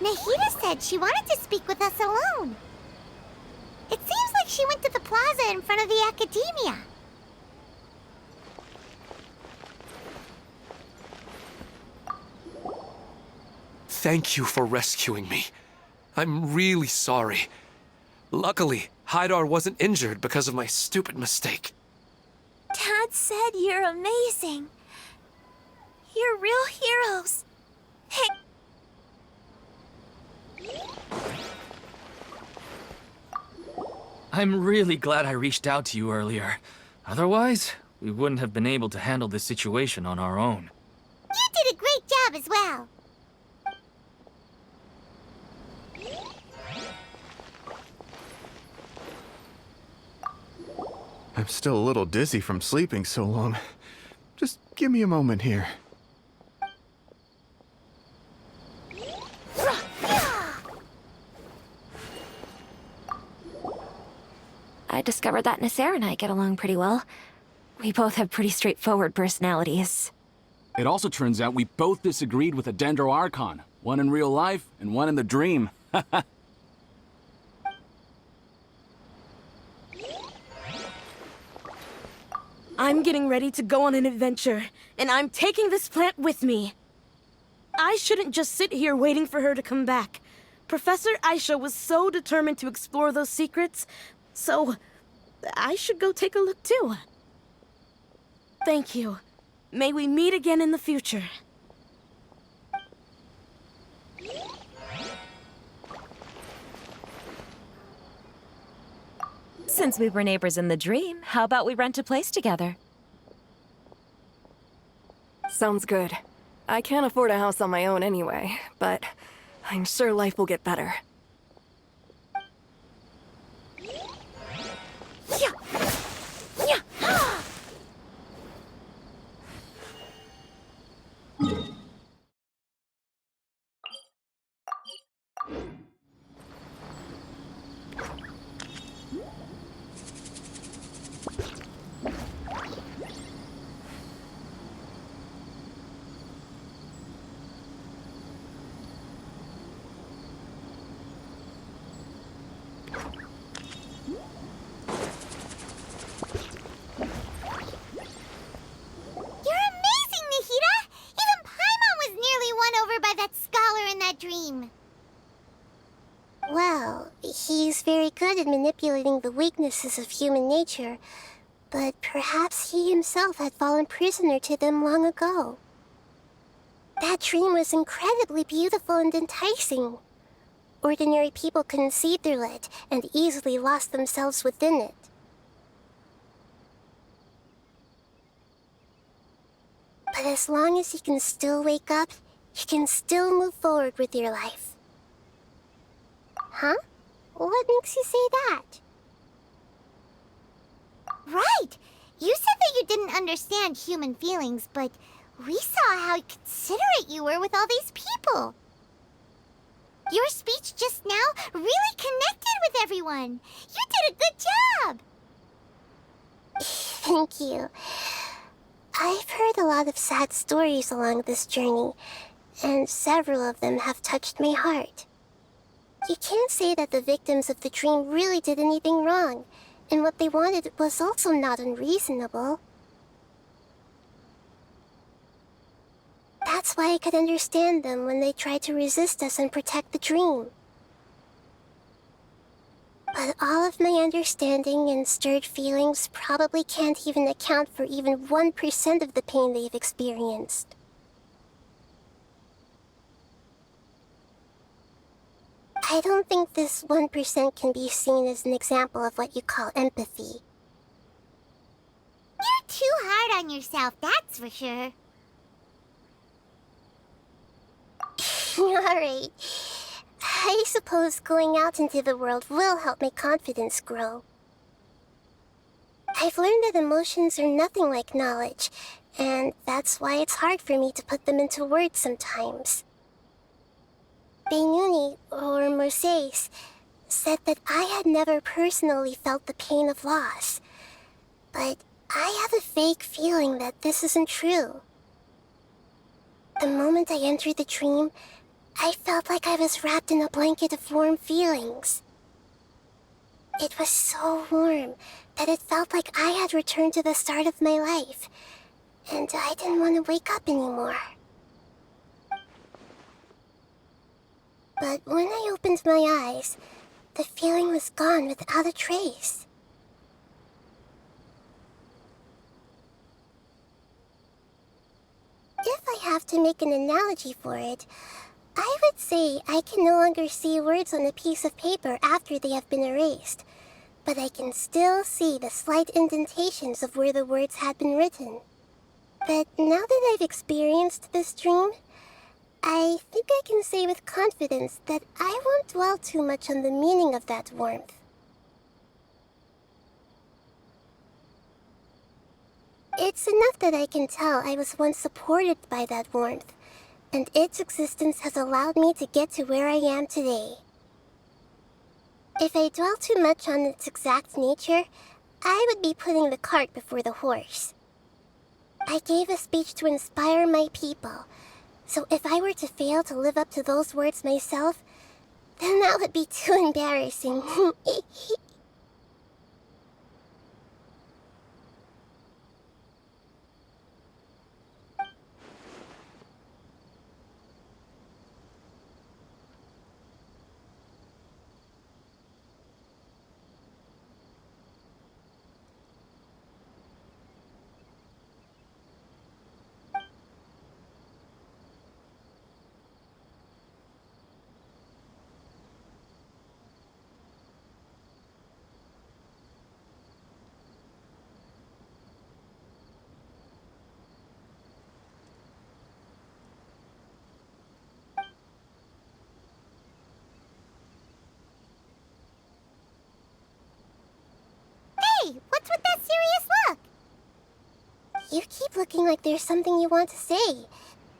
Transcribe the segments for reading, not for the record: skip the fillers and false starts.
Nahida said she wanted to speak with us alone. It seems like she went to the plaza in front of the academia. Thank you for rescuing me. I'm really sorry. Luckily, Haidar wasn't injured because of my stupid mistake. Dad said you're amazing. You're real heroes. Hey. I'm really glad I reached out to you earlier. Otherwise, we wouldn't have been able to handle this situation on our own. You did a great job as well. I'm still a little dizzy from sleeping so long. Just give me a moment here. I discovered that Nasser and I get along pretty well. We both have pretty straightforward personalities. It also turns out we both disagreed with a Dendro Archon. One in real life, and one in the dream. I'm getting ready to go on an adventure, and I'm taking this plant with me. I shouldn't just sit here waiting for her to come back. Professor Aisha was so determined to explore those secrets, so I should go take a look too. Thank you. May we meet again in the future. Since we were neighbors in the dream, how about we rent a place together? Sounds good. I can't afford a house on my own anyway, but I'm sure life will get better. Well, he's very good at manipulating the weaknesses of human nature, but perhaps he himself had fallen prisoner to them long ago. That dream was incredibly beautiful and enticing. Ordinary people couldn't see through it and easily lost themselves within it. But as long as you can still wake up, you can still move forward with your life. Huh? What makes you say that? Right! You said that you didn't understand human feelings, but we saw how considerate you were with all these people. Your speech just now really connected with everyone. You did a good job! Thank you. I've heard a lot of sad stories along this journey, and several of them have touched my heart. You can't say that the victims of the dream really did anything wrong, and what they wanted was also not unreasonable. That's why I could understand them when they tried to resist us and protect the dream. But all of my understanding and stirred feelings probably can't even account for even 1% of the pain they've experienced. I don't think this 1% can be seen as an example of what you call empathy. You're too hard on yourself, that's for sure. Alright. I suppose going out into the world will help my confidence grow. I've learned that emotions are nothing like knowledge, and that's why it's hard for me to put them into words sometimes. Benuni, or Mercedes, said that I had never personally felt the pain of loss, but I have a vague feeling that this isn't true. The moment I entered the dream, I felt like I was wrapped in a blanket of warm feelings. It was so warm that it felt like I had returned to the start of my life, and I didn't want to wake up anymore. But when I opened my eyes, the feeling was gone without a trace. If I have to make an analogy for it, I would say I can no longer see words on a piece of paper after they have been erased, but I can still see the slight indentations of where the words had been written. But now that I've experienced this dream, I think I can say with confidence that I won't dwell too much on the meaning of that warmth. It's enough that I can tell I was once supported by that warmth, and its existence has allowed me to get to where I am today. If I dwell too much on its exact nature, I would be putting the cart before the horse. I gave a speech to inspire my people, so if I were to fail to live up to those words myself, then that would be too embarrassing. Hey, what's with that serious look? You keep looking like there's something you want to say.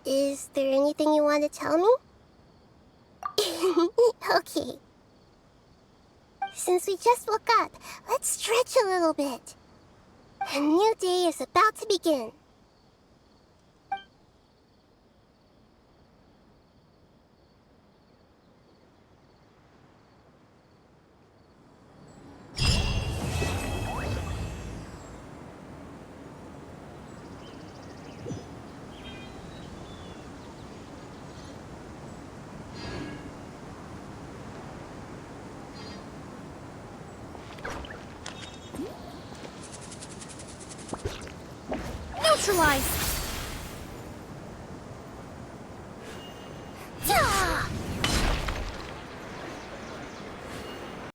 Is there anything you want to tell me? Okay. Since we just woke up, let's stretch a little bit. A new day is about to begin. Neutralize!